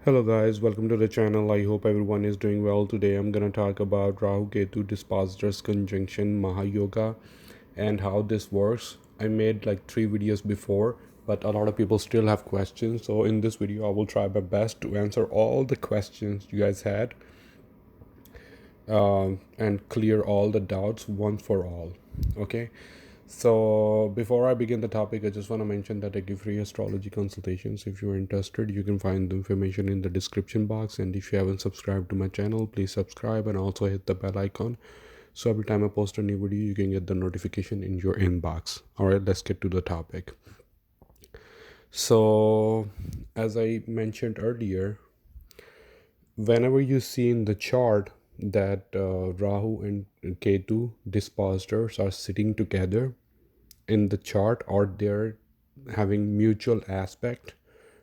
Hello guys, welcome to the channel. I hope everyone is doing well. Today I'm gonna talk about Rahu Ketu Dispositors conjunction Maha Yoga and how this works. I made like 3 videos before, but a lot of people still have questions. So in this video, I will try my best to answer all the questions you guys had and clear all the doubts once for all. Okay. So before I begin the topic, I just want to mention that I give free astrology consultations. If you're interested, you can find the information in the description box. And if you haven't subscribed to my channel, please subscribe and also hit the bell icon. So every time I post a new video, you can get the notification in your inbox. All right, let's get to the topic. So as I mentioned earlier, whenever you see in the chart that Rahu and Ketu dispositors are sitting together in the chart, or they're having mutual aspect,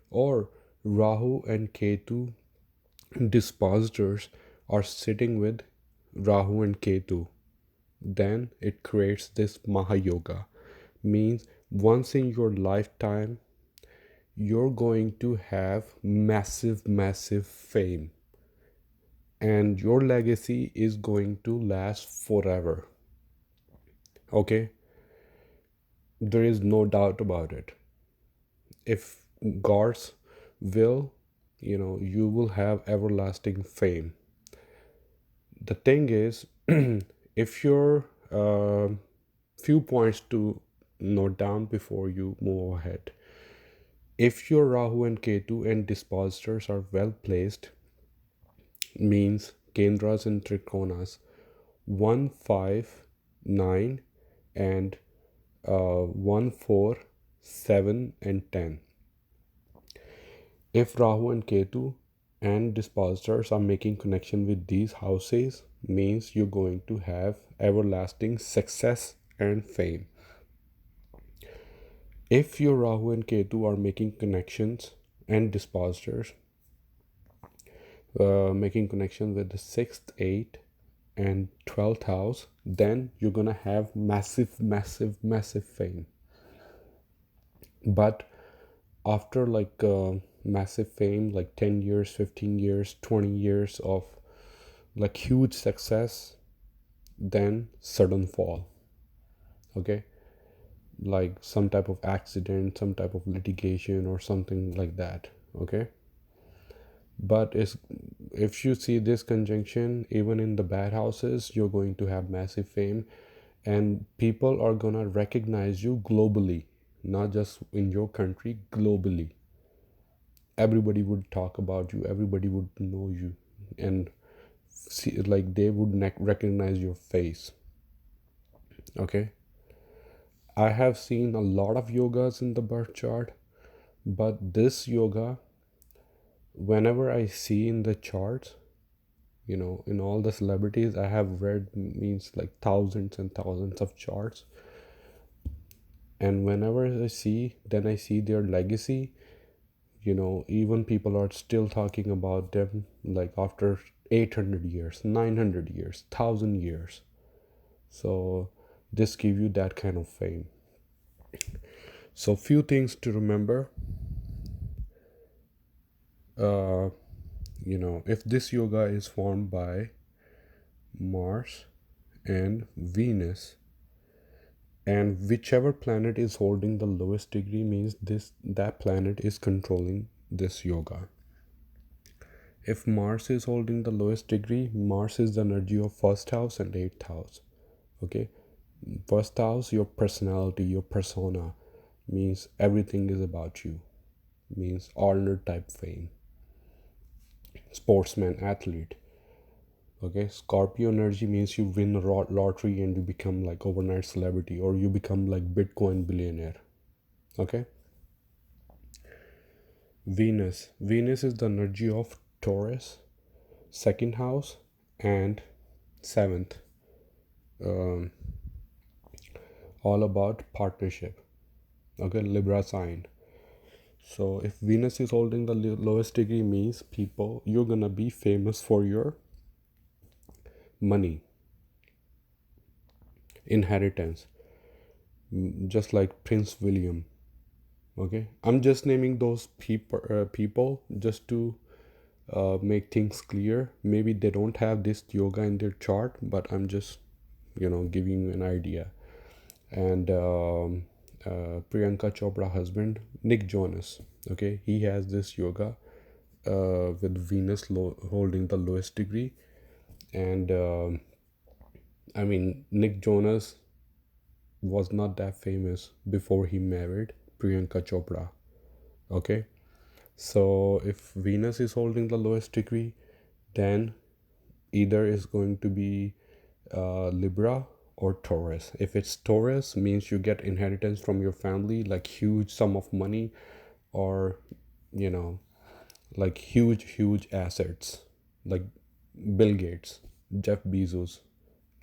or Rahu and Ketu dispositors are sitting with Rahu and Ketu, then it creates this Maha Yoga. Means once in your lifetime, you're going to have massive fame, and your legacy is going to last forever. Okay, there is no doubt about it. If God's will, you will have everlasting fame. The thing is, if you're few points to note down before you move ahead. If your Rahu and Ketu and dispositors are well placed, means Kendras and Trikonas 1, 5, 9 and 1, 4, 7 and 10. If Rahu and Ketu and dispositors are making connection with these houses, means you're going to have everlasting success and fame. If your Rahu and Ketu are making connections and dispositors, making connection with the 6th, 8th and 12th house, then you're gonna have massive fame. But after like massive fame, like 10 years, 15 years, 20 years of like huge success, then sudden fall. Okay, like some type of accident, some type of litigation or something like that. Okay, but if you see this conjunction even in the bad houses, you're going to have massive fame, and people are gonna recognize you globally, not just in your country, globally. Everybody would talk about you, everybody would know you, and see, like they would recognize your face. Okay, I have seen a lot of yogas in the birth chart, but this yoga, whenever I see in the charts, in all the celebrities I have read, means like thousands and thousands of charts, and whenever I see, then I see their legacy. Even people are still talking about them like after 800 years, 900 years, 1000 years. So this give you that kind of fame. So few things to remember. If this yoga is formed by Mars and Venus, and whichever planet is holding the lowest degree, means that planet is controlling this yoga. If Mars is holding the lowest degree, Mars is the energy of first house and 8th house. Okay, first house, your personality, your persona, means everything is about you, means honor type fame, sportsman, athlete. Okay, Scorpio energy means you win a lottery and you become like overnight celebrity, or you become like Bitcoin billionaire. Okay, Venus is the energy of Taurus, second house and 7th, all about partnership. Okay, Libra sign. So if Venus is holding the lowest degree, means people, you're gonna be famous for your money, inheritance, just like Prince William. Okay, I'm just naming those people just to make things clear. Maybe they don't have this yoga in their chart, but I'm just giving you an idea. And Priyanka Chopra husband Nick Jonas, okay, he has this yoga with Venus holding the lowest degree. And I mean, Nick Jonas was not that famous before he married Priyanka Chopra, okay. So if Venus is holding the lowest degree, then either is going to be Libra or Taurus. If it's Taurus, means you get inheritance from your family, like huge sum of money, or you know like huge assets, like Bill Gates, Jeff Bezos,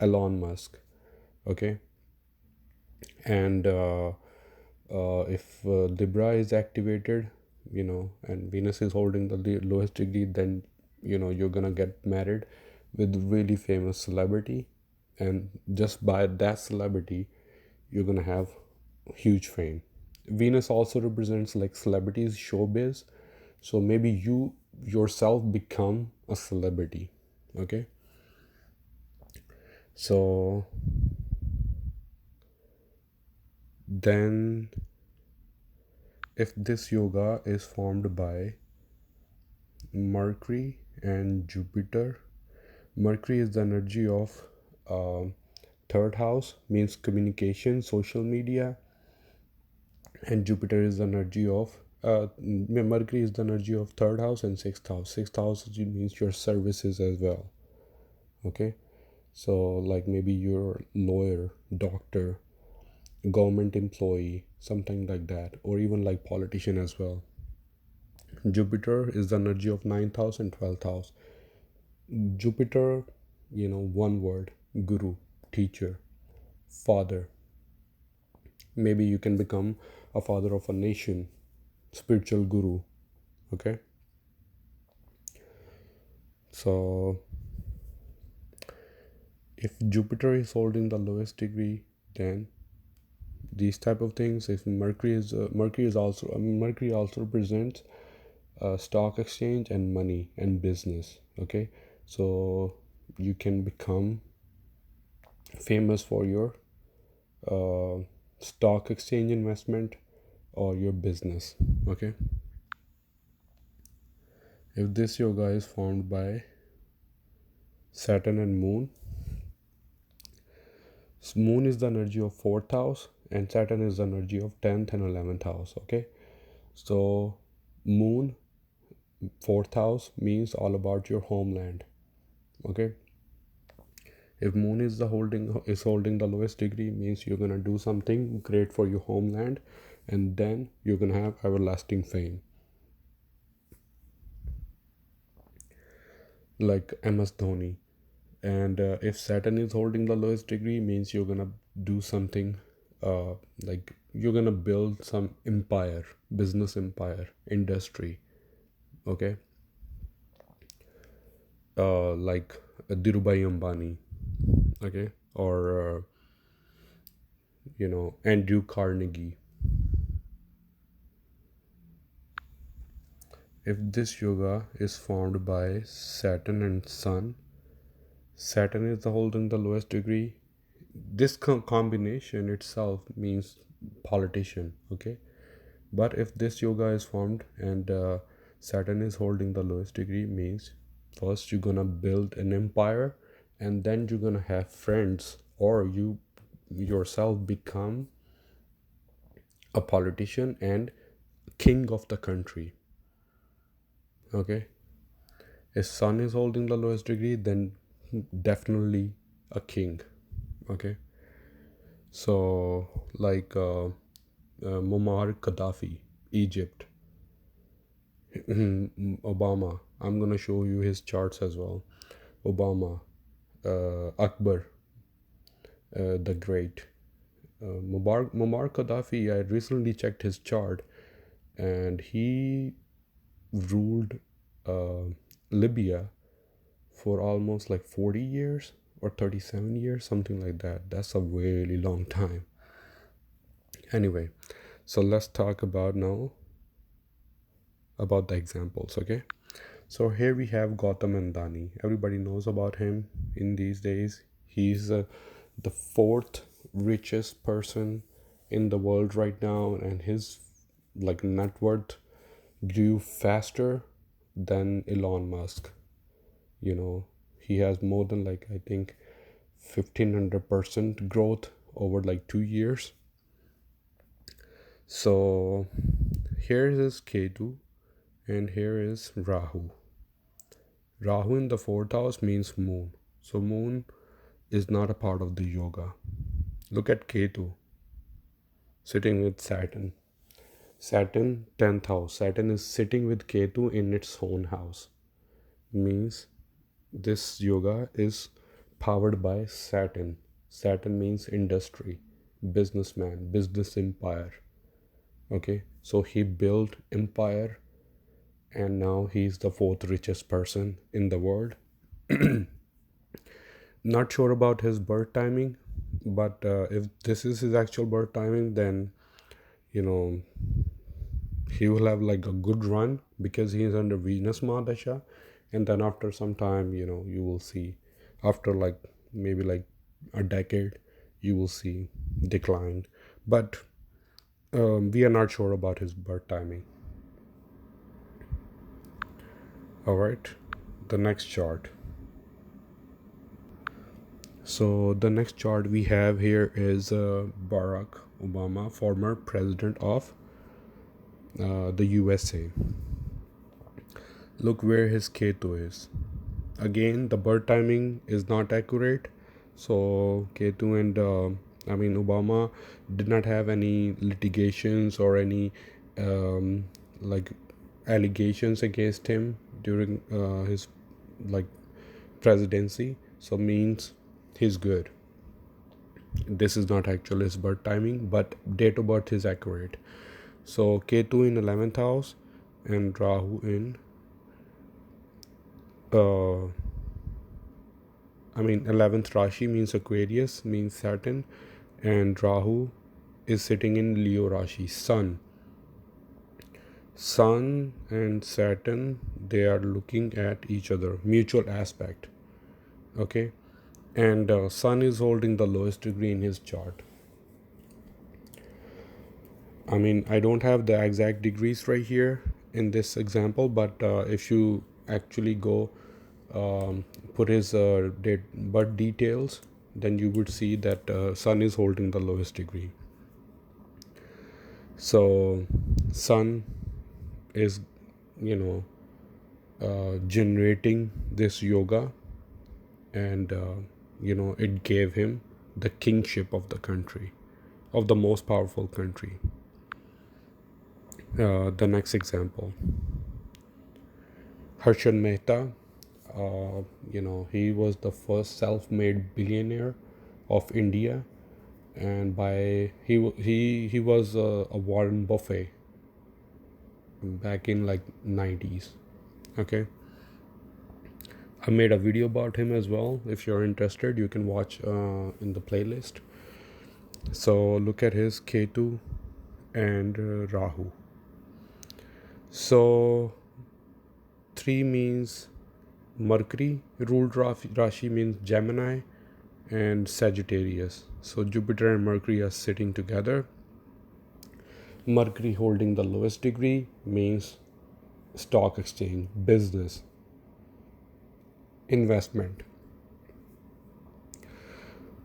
Elon Musk, okay. And if Libra is activated, and Venus is holding the lowest degree, then you're gonna get married with really famous celebrity, and just by that celebrity you're gonna have huge fame. Venus also represents like celebrities, showbiz, so maybe you yourself become a celebrity, okay. So then if this yoga is formed by Mercury and Jupiter, Mercury is the energy of uh, third house, means communication, social media, and Jupiter is the energy of Mercury is the energy of third house and sixth house. Sixth house means your services as well, okay. So like maybe you're lawyer, doctor, government employee, something like that, or even like politician as well. Jupiter is the energy of ninth house and 12th house. Jupiter, one word: guru, teacher, father. Maybe you can become a father of a nation, spiritual guru, okay. So if Jupiter is holding the lowest degree, then these type of things. If Mercury also represents stock exchange and money and business, okay. So you can become famous for your stock exchange investment or your business, okay. If this yoga is formed by Saturn and Moon, Moon is the energy of 4th house and Saturn is the energy of 10th and 11th house, okay. So Moon, 4th house, means all about your homeland, okay. If Moon is holding the lowest degree, means you're gonna do something great for your homeland, and then you're gonna have everlasting fame, like MS Dhoni. And if Saturn is holding the lowest degree, means you're gonna do something like you're gonna build some empire, business empire, industry, okay. Like Dhirubhai Ambani, okay, or Andrew Carnegie. If this yoga is formed by Saturn and Sun, Saturn is holding the lowest degree. This combination itself means politician, okay. But if this yoga is formed and Saturn is holding the lowest degree, means first you're gonna build an empire, and then you're gonna have friends, or you yourself become a politician and king of the country, okay. If Sun is holding the lowest degree, then definitely a king, okay. So like Muammar Gaddafi, Egypt. Obama, I'm gonna show you his charts as well. Obama, Akbar, the Great, Muammar Gaddafi. I recently checked his chart, and he ruled uh, Libya for almost like 40 years or 37 years, something like that. That's a really long time. Anyway, so let's talk about now about the examples, okay. So here we have Gautam Andani. Everybody knows about him in these days. He's the fourth richest person in the world right now, and his like net worth grew faster than Elon Musk. You know, he has more than like I think 1500% growth over like 2 years. So here is Ketu and here is Rahu. Rahu in the fourth house means moon. So moon is not a part of the yoga. Look at Ketu sitting with Saturn. Saturn 10th house. Saturn is sitting with Ketu in its own house. Means this yoga is powered by Saturn. Saturn means industry, businessman, business empire. Okay, so he built empire and now he's the fourth richest person in the world. Not sure about his birth timing, but if this is his actual birth timing, then you know he will have like a good run because he is under Venus Mahadasha, and then after some time, you will see after like maybe like a decade, you will see decline. But we are not sure about his birth timing. All right, the next chart. So the next chart we have here is Barack Obama, former president of the USA. Look where his Ketu is. Again, the birth timing is not accurate. So Ketu and Obama did not have any litigations or any like allegations against him during his like presidency. So means he's good. This is not actually his birth timing, but date of birth is accurate. So Ketu in 11th house and Rahu in 11th Rashi means Aquarius, means Saturn, and Rahu is sitting in Leo Rashi, Sun. Sun and Saturn, they are looking at each other, mutual aspect. Okay, and Sun is holding the lowest degree in his chart. I don't have the exact degrees right here in this example, but if you actually go put his birth details, then you would see that Sun is holding the lowest degree. So Sun is generating this yoga, and it gave him the kingship of the country, of the most powerful country. The next example, Harshad Mehta. He was the first self-made billionaire of India, and he was a Warren Buffett back in like 90s. Okay, I made a video about him as well. If you're interested, you can watch in the playlist. So look at his Ketu and Rahu. So 3 means Mercury ruled Rashi means Gemini and Sagittarius. So Jupiter and Mercury are sitting together. Mercury holding the lowest degree means stock exchange, business, investment.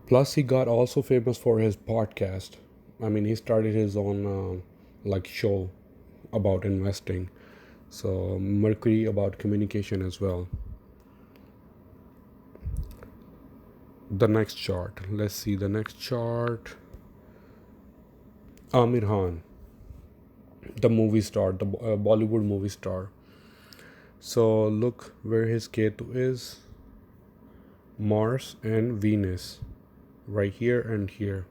Plus, he got also famous for his podcast. He started his own show about investing. So Mercury about communication as well. The next chart. Let's see the next chart. Aamir Khan, the movie star, the Bollywood movie star. So look where his Ketu is. Mars and Venus, right here and here.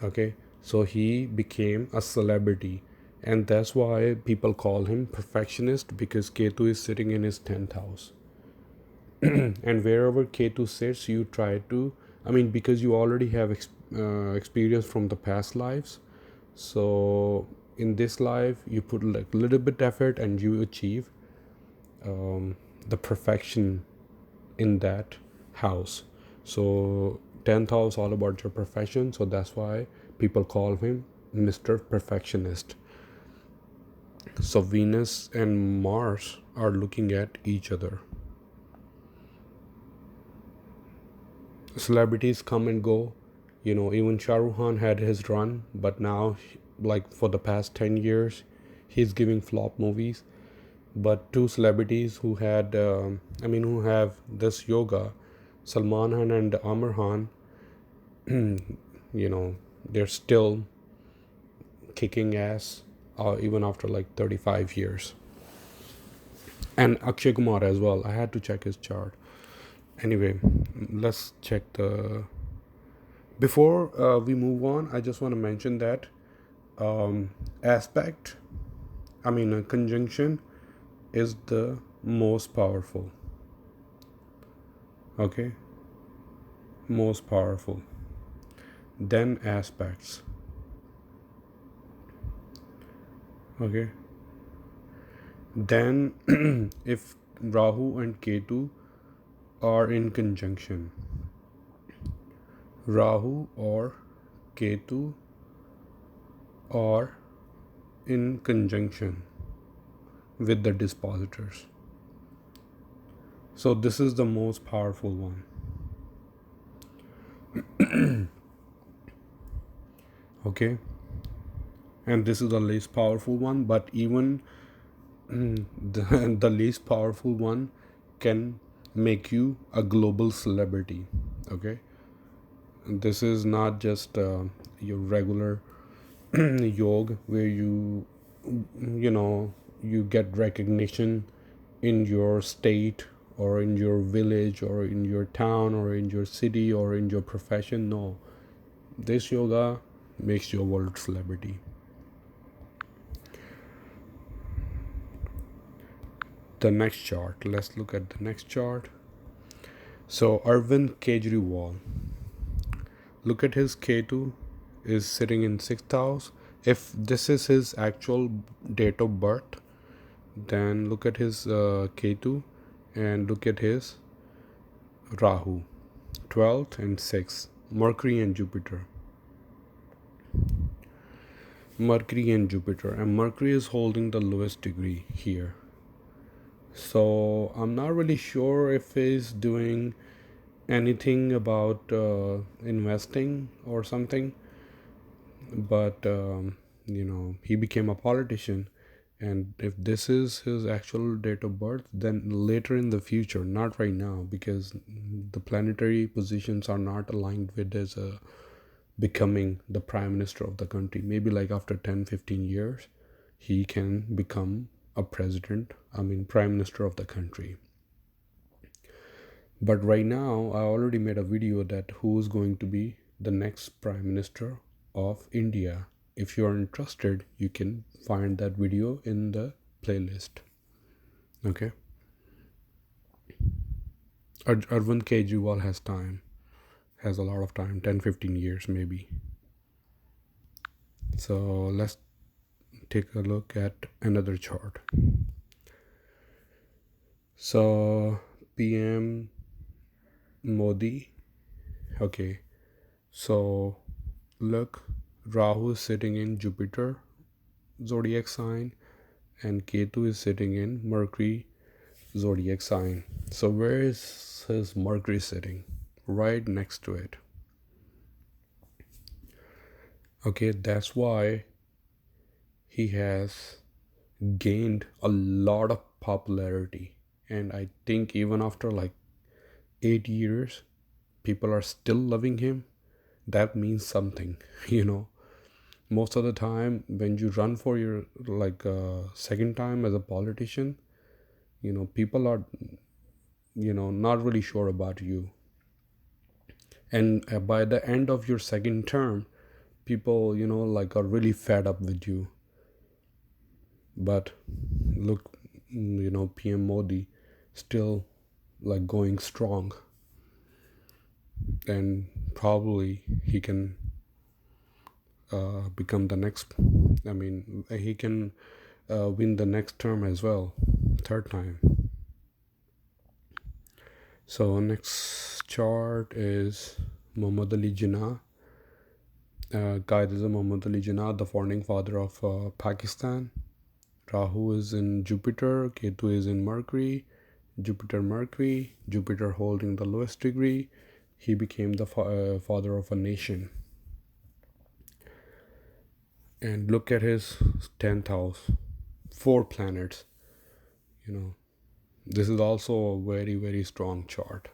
Okay, so he became a celebrity, and that's why people call him perfectionist, because Ketu is sitting in his 10th house. And wherever Ketu sits, you try to, because you already have experience from the past lives. So in this life, you put like a little bit effort and you achieve the perfection in that house. So 10th house all about your profession, so that's why people call him Mr. Perfectionist. So Venus and Mars are looking at each other. Celebrities come and go, even Shah Rukh Khan had his run, but now, like for the past 10 years, he's giving flop movies. But two celebrities who who have this yoga, Salman Khan and Aamir Khan, they're still kicking ass, even after like 35 years. And Akshay Kumar as well. I had to check his chart. Anyway, let's check the. Before we move on, I just want to mention that aspect, a conjunction, is the most powerful. Okay? Most powerful. Then aspects. Okay? Then, if Rahu and Ketu are in conjunction, Rahu or Ketu are in conjunction with the dispositors. So this is the most powerful one. Okay? And this is the least powerful one, but even the least powerful one can make you a global celebrity. Okay? This is not just your regular yoga where you get recognition in your state or in your village or in your town or in your city or in your profession. No, this yoga makes you a world celebrity. The next chart, let's look at the next chart. So Arvind Kejriwal, look at his Ketu is sitting in 6th house. If this is his actual date of birth, then look at his Ketu and look at his Rahu, 12th and 6th, Mercury and Jupiter. Mercury and Jupiter, and Mercury is holding the lowest degree here. So I'm not really sure if he's doing anything about investing or something, but he became a politician, and if this is his actual date of birth, then later in the future, not right now, because the planetary positions are not aligned with his becoming the prime minister of the country. Maybe like after 10-15 years he can become a prime minister of the country. But right now I already made a video that who's going to be the next prime minister of India. If you are interested, you can find that video in the playlist. Okay? Arvind Kejriwal has a lot of time, 10-15 years maybe. So let's take a look at another chart. So PM Modi, okay, so look, Rahu is sitting in Jupiter zodiac sign and Ketu is sitting in Mercury zodiac sign. So where is his Mercury sitting? Right next to it. Okay, that's why he has gained a lot of popularity, and I think even after like 8 years people are still loving him. That means something. Most of the time when you run for your second time as a politician, people are not really sure about you, and by the end of your second term people are really fed up with you. But look, PM Modi still going strong, and probably he can become the next, he can win the next term as well, third time. So next chart is Muhammad Ali Jinnah. Guide is Muhammad Ali Jinnah, the founding father of Pakistan. Rahu is in Jupiter, Ketu is in Mercury, Mercury, Jupiter holding the lowest degree. He became the father of a nation. And look at his 10th house, 4 planets. This is also a very, very strong chart.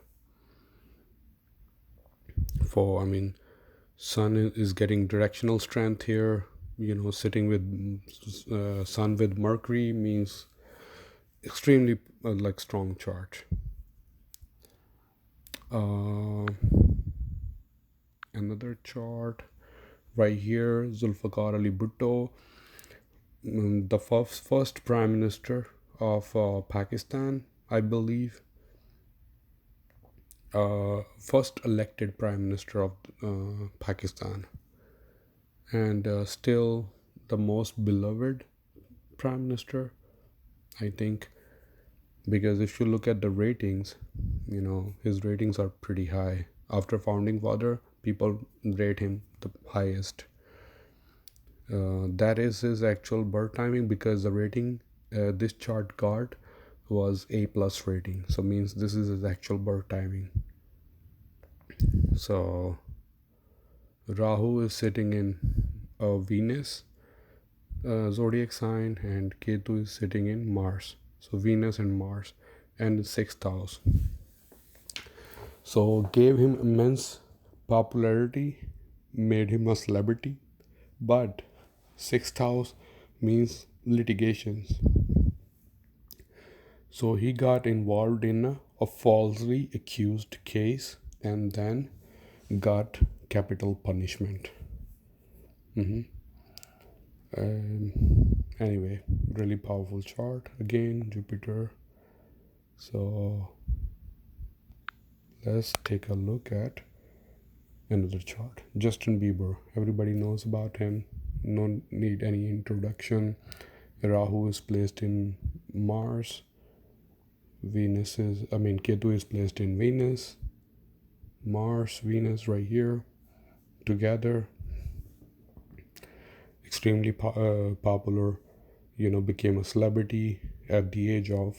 Sun is getting directional strength here. Sitting with Sun with Mercury means extremely strong chart. Another chart right here, Zulfikar Ali Bhutto, the first prime minister of Pakistan, I believe. First elected prime minister of Pakistan, and still the most beloved prime minister, I think, because if you look at the ratings, his ratings are pretty high. After founding father, people rate him the highest. That is his actual birth timing, because the rating this chart got was A+ rating, so means this is his actual birth timing. So Rahu is sitting in Venus zodiac sign, and Ketu is sitting in Mars. So Venus and Mars, and 6th house. So gave him immense popularity, made him a celebrity, but 6th house means litigations. So he got involved in a falsely accused case and then got capital punishment. Anyway, really powerful chart. Again, Jupiter. So let's take a look at another chart. Justin Bieber. Everybody knows about him. No need any introduction. Rahu is placed in Mars. Ketu is placed in Venus. Mars, Venus right here together. Extremely popular, became a celebrity at the age of,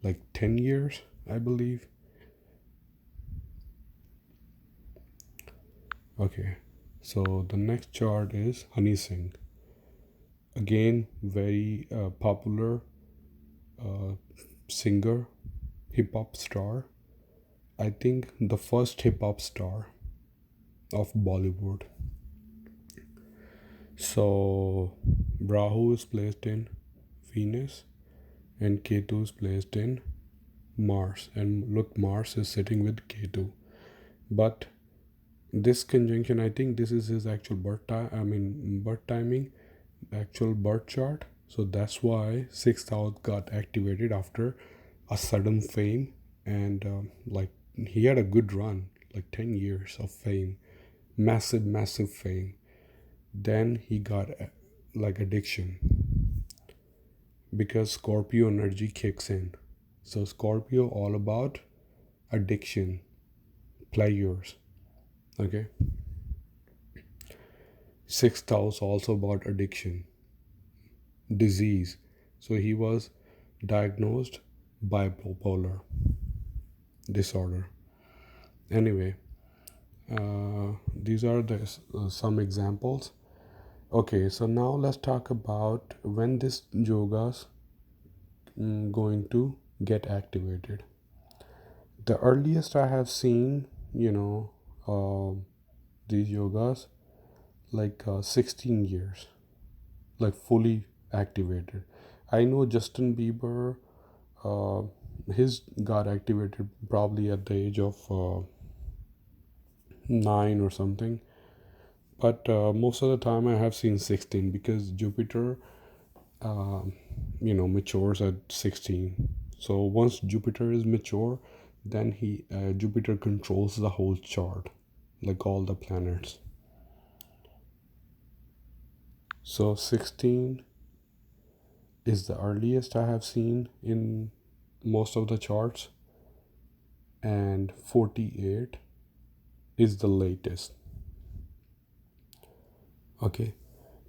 like 10 years, I believe. Okay, so the next chart is Singh. Again, very popular singer, hip-hop star. I think the first hip-hop star of Bollywood. So Rahu is placed in Venus and Ketu is placed in Mars, and look, Mars is sitting with Ketu. But this conjunction, I think this is his actual birth timing, actual birth chart. So that's why 6th house got activated after a sudden fame, and he had a good run, like 10 years of fame, massive fame. Then he got addiction, because Scorpio energy kicks in. So Scorpio all about addiction, pleasures. Okay. 6th house also about addiction, disease. So he was diagnosed bipolar disorder. Anyway, these are some examples. Okay, so now let's talk about when this yoga's going to get activated. The earliest I have seen, these yogas, 16 years, fully activated. I know Justin Bieber, his got activated probably at the age of 9 or something. But most of the time I have seen 16, because Jupiter, matures at 16. So once Jupiter is mature, then Jupiter controls the whole chart, like all the planets. So 16 is the earliest I have seen in most of the charts, and 48 is the latest. Okay,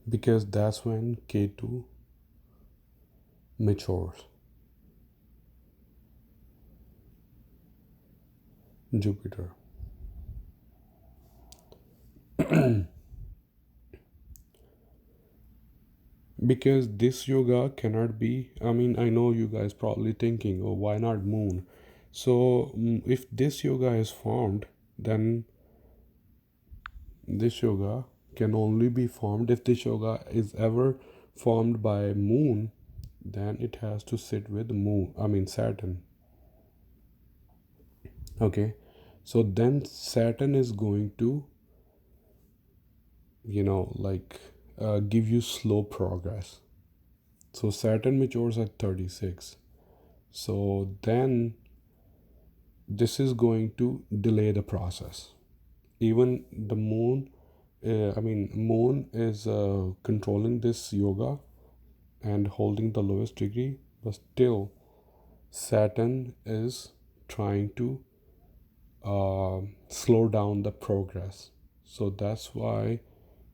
because that's when K2 matures. Jupiter. Because this yoga cannot be, I mean, I know you guys probably thinking, oh, why not moon? So if this yoga is formed, then this yoga can only be formed, if this yoga is ever formed by moon, then it has to sit with moon, I mean Saturn. Okay, so then Saturn is going to, give you slow progress. So Saturn matures at 36. So then this is going to delay the process. Even the moon, moon is controlling this yoga and holding the lowest degree, but still Saturn is trying to slow down the progress. So that's why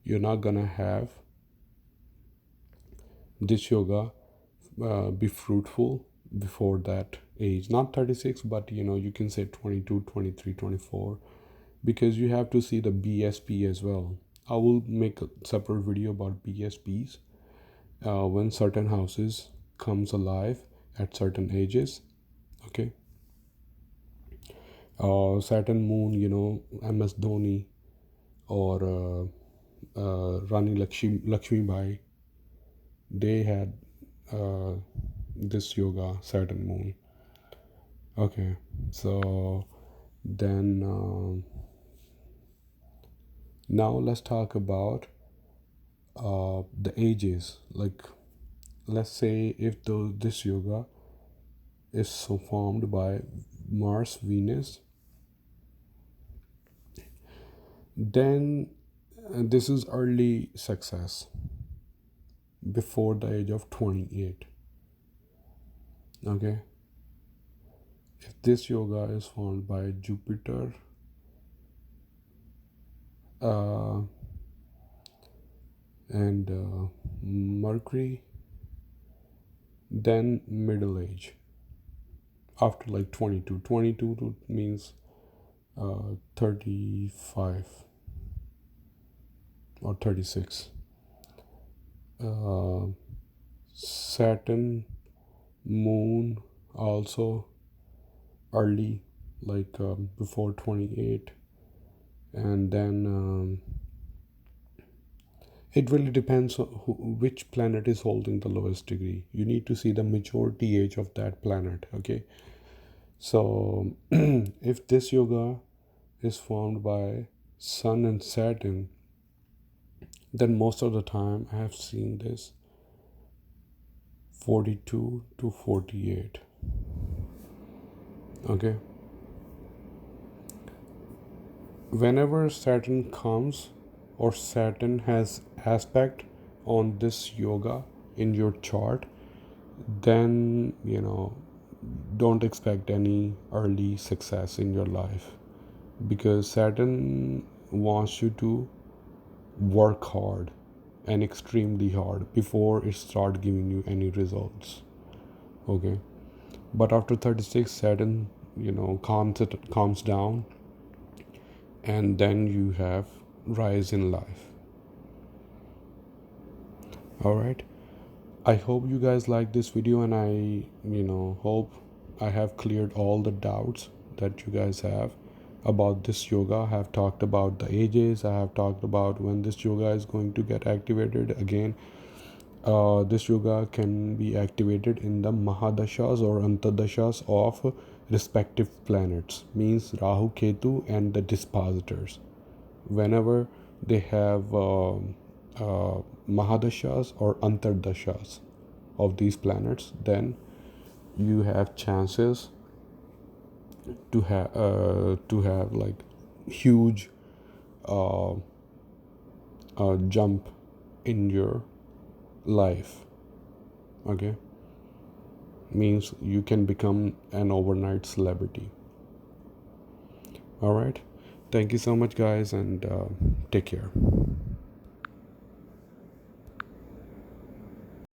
you're not gonna have this yoga be fruitful before that age, not 36, but you can say 22, 23, 24, because you have to see the BSP as well. I will make a separate video about BSPs when certain houses comes alive at certain ages. Okay, Saturn moon, MS Dhoni or Rani Lakshmi Bai, they had this yoga Saturn moon. Okay, so then now let's talk about the ages. Like, let's say if this yoga is so formed by Mars Venus, then this is early success before the age of 28. Okay, if this yoga is formed by Jupiter, and Mercury, then middle age after like 22. 22 means 35 or 36. Saturn moon also early, like before 28, and then it really depends on which planet is holding the lowest degree. You need to see the maturity age of that planet. Okay, so if this yoga is formed by Sun and Saturn, then most of the time I have seen this 42 to 48. Okay, whenever Saturn comes or Saturn has aspect on this yoga in your chart, then don't expect any early success in your life, because Saturn wants you to work hard and extremely hard before it start giving you any results. Okay, but after 36, Saturn calms down, and then you have rise in life. All right, I hope you guys like this video, and I hope I have cleared all the doubts that you guys have about this yoga. I have talked about the ages, I have talked about when this yoga is going to get activated again. This yoga can be activated in the Mahadashas or Antardashas of respective planets, means Rahu, Ketu, and the dispositors. Whenever they have Mahadashas or Antardashas of these planets, then you have chances to have like huge jump in your life. Okay, means you can become an overnight celebrity. All right, thank you so much, guys, and take care.